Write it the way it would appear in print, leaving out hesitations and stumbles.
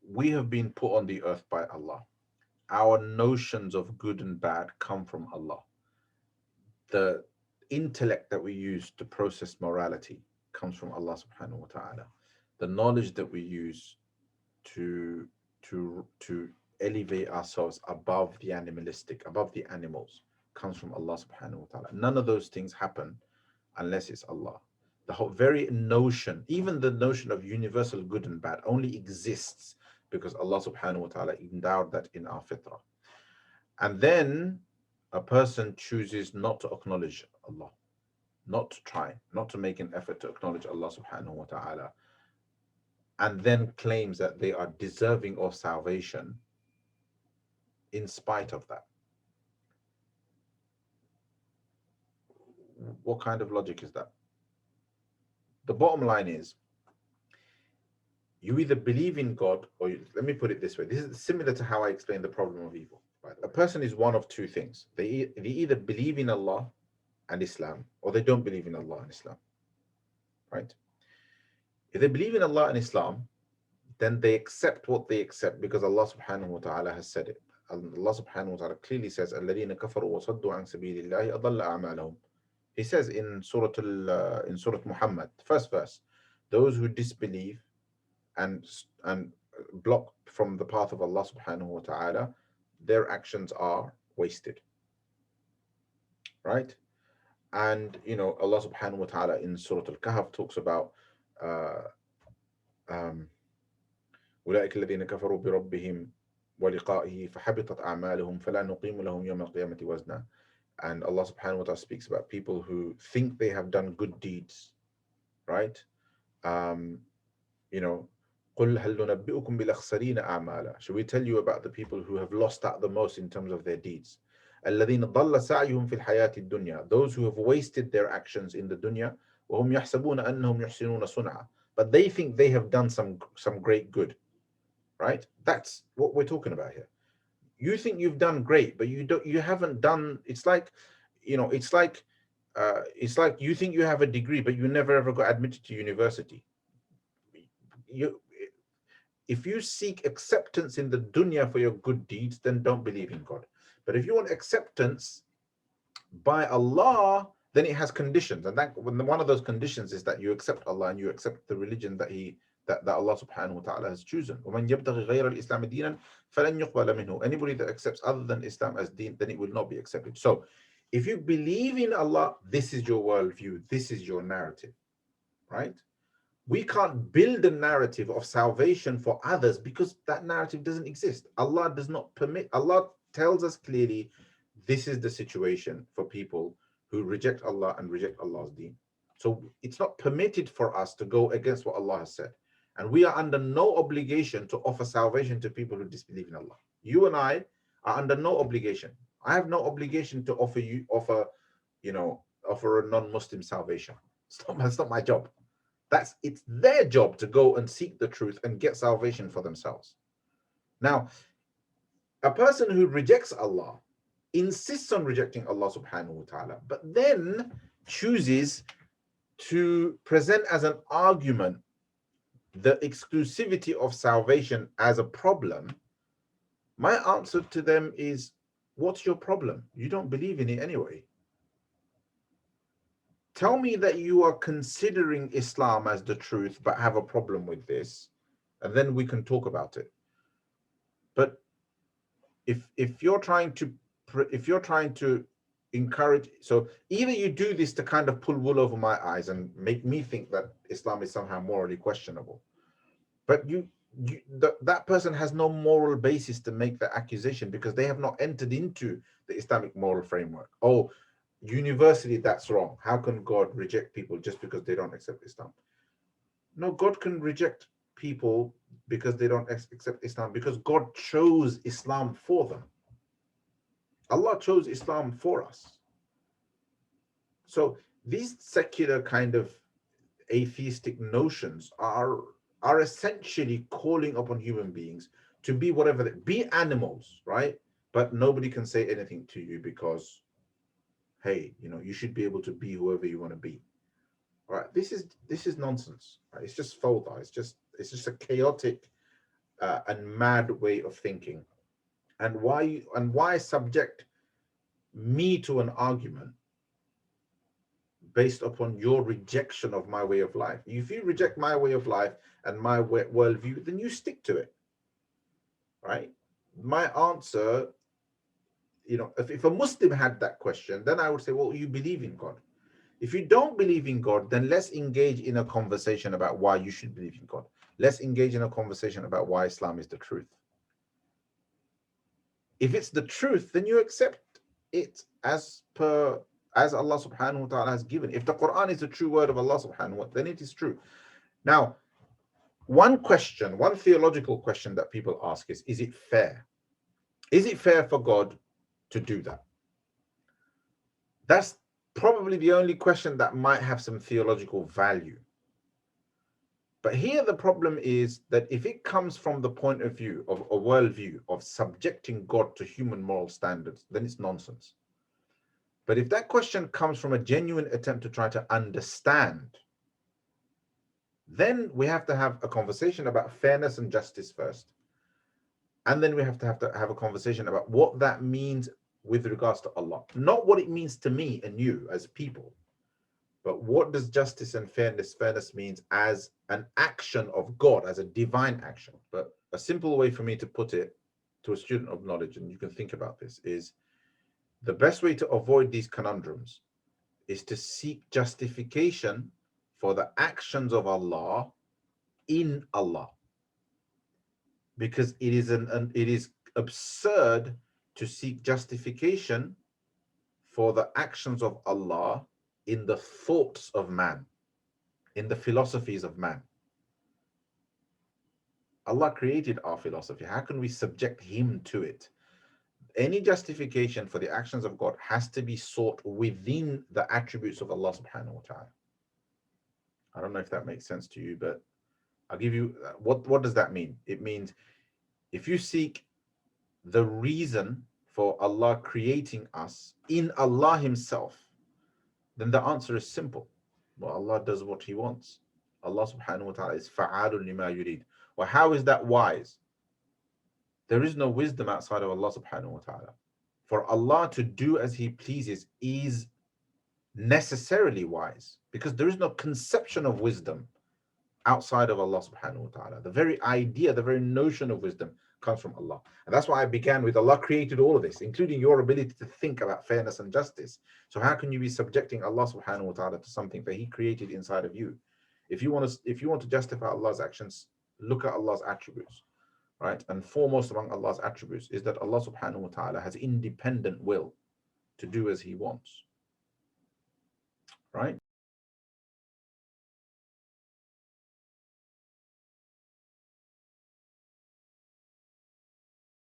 we have been put on the earth by Allah. Our notions of good and bad come from Allah. The intellect that we use to process morality comes from Allah subhanahu wa ta'ala. The knowledge that we use to to elevate ourselves above the animalistic, above the animals, comes from Allah subhanahu wa ta'ala. None of those things happen unless it's Allah. The whole very notion, even the notion of universal good and bad, only exists because Allah subhanahu wa ta'ala endowed that in our fitrah. And then a person chooses not to acknowledge Allah, not to try, not to make an effort to acknowledge Allah subhanahu wa ta'ala, and then claims that they are deserving of salvation in spite of that. What kind of logic is that? The bottom line is, you either believe in God, or let me put it this way. This is similar to how I explain the problem of evil. Right? A person is one of two things. They either believe in Allah and Islam, or they don't believe in Allah and Islam. Right? If they believe in Allah and Islam, then they accept what they accept because Allah subhanahu wa ta'ala has said it. Allah subhanahu wa ta'ala clearly says, الَّذِينَ كَفَرُوا وَصَدُّوا عَنْ سَبِيلِ اللَّهِ أَضَلَّ أَعْمَالَهُم. He says in Surah Muhammad, first verse, those who disbelieve and block from the path of Allah subhanahu wa ta'ala, their actions are wasted. Right? And Allah subhanahu wa ta'ala in Surah Al-Kahf talks about أولئك الذين كفروا بربهم ولقائه فحبطت أعمالهم فلا نقيم لهم يوم القيامة وزنا. And Allah subhanahu wa ta'ala speaks about people who think they have done good deeds, right? You know, قُلْ هَلْ نُنَبِّئُكُمْ بِالْأَخْسَرِينَ أَعْمَالًا. Should we tell you about the people who have lost out the most in terms of their deeds? الَّذِينَ ضَلَّ سَعْيُهُمْ فِي الْحَيَاةِ الدُّنْيَا. Those who have wasted their actions in the dunya. وَهُمْ يَحْسَبُونَ أَنَّهُمْ يُحْسِنُونَ صُنْعًا. But they think they have done some great good, right? That's what we're talking about here. You think you've done great, but you haven't done. It's like, it's like you think you have a degree, but you never ever got admitted to university. You If you seek acceptance in the dunya for your good deeds, then don't believe in God. But if you want acceptance by Allah, then it has conditions, and that one of those conditions is that you accept Allah and you accept the religion that Allah subhanahu wa ta'ala has chosen. وَمَنْ يَبْتَغِ غَيْرَ الْإِسْلَامِ دِينًا فَلَنْ يُقْبَلَ مِنْهُ. Anybody that accepts other than Islam as deen, then it will not be accepted. So if you believe in Allah, this is your worldview, this is your narrative, right? We can't build a narrative of salvation for others because that narrative doesn't exist. Allah does not permit. Allah tells us clearly, this is the situation for people who reject Allah and reject Allah's deen. So it's not permitted for us to go against what Allah has said. And we are under no obligation to offer salvation to people who disbelieve in Allah. You and I are under no obligation. I have no obligation to offer a non-Muslim salvation. It's not my job. It's their job to go and seek the truth and get salvation for themselves. Now, a person who rejects Allah insists on rejecting Allah subhanahu wa ta'ala, but then chooses to present as an argument the exclusivity of salvation as a problem. My answer to them is, what's your problem? You don't believe in it anyway. Tell me that you are considering Islam as the truth but have a problem with this, and then we can talk about it. But if you're trying to encourage, so either you do this to kind of pull wool over my eyes and make me think that Islam is somehow morally questionable, but that person has no moral basis to make that accusation because they have not entered into the Islamic moral framework. Oh, universally that's wrong. How can God reject people just because they don't accept Islam? No, God can reject people because they don't accept Islam because God chose Islam for them. Allah chose Islam for us. So these secular kind of atheistic notions are essentially calling upon human beings to be whatever be animals, right? But nobody can say anything to you because, hey, you should be able to be whoever you want to be. All right, this is nonsense. Right? It's just fawda. It's just a chaotic and mad way of thinking. And why subject me to an argument based upon your rejection of my way of life? If you reject my way of life and my worldview, then you stick to it, right? My answer, if a Muslim had that question, then I would say, well, you believe in God. If you don't believe in God, then let's engage in a conversation about why you should believe in God. Let's engage in a conversation about why Islam is the truth. If it's the truth, then you accept it as Allah subhanahu wa ta'ala has given. If the Quran is the true word of Allah subhanahu wa ta'ala, then it is true. Now, one theological question that people ask is it fair? Is it fair for God to do that? That's probably the only question that might have some theological value. But here the problem is that if it comes from the point of view of a worldview of subjecting God to human moral standards, then it's nonsense. But if that question comes from a genuine attempt to try to understand, then we have to have a conversation about fairness and justice first. And then we have to have a conversation about what that means with regards to Allah. Not what it means to me and you as people, but what does justice and fairness means as an action of God, as a divine action. But a simple way for me to put it to a student of knowledge, and you can think about this, is the best way to avoid these conundrums is to seek justification for the actions of Allah in Allah. Because it is absurd to seek justification for the actions of Allah in the thoughts of man, in the philosophies of man. Allah created our philosophy. How can we subject him to it? Any justification for the actions of God has to be sought within the attributes of Allah subhanahu wa ta'ala. I don't know if that makes sense to you, but I'll give you, what does that mean? It means if you seek the reason for Allah creating us in Allah himself, then the answer is simple. Well, Allah does what he wants. Allah subhanahu wa ta'ala is fa'alun lima yurid. Well, how is that wise? There is no wisdom outside of Allah subhanahu wa ta'ala. For Allah to do as he pleases is necessarily wise, because there is no conception of wisdom outside of Allah subhanahu wa ta'ala. The very idea, the very notion of wisdom comes from Allah. And that's why I began with Allah created all of this, including your ability to think about fairness and justice. So how can you be subjecting Allah subhanahu wa ta'ala to something that he created inside of you? If you want to justify Allah's actions, look at Allah's attributes, right? And foremost among Allah's attributes is that Allah subhanahu wa ta'ala has independent will to do as he wants, right?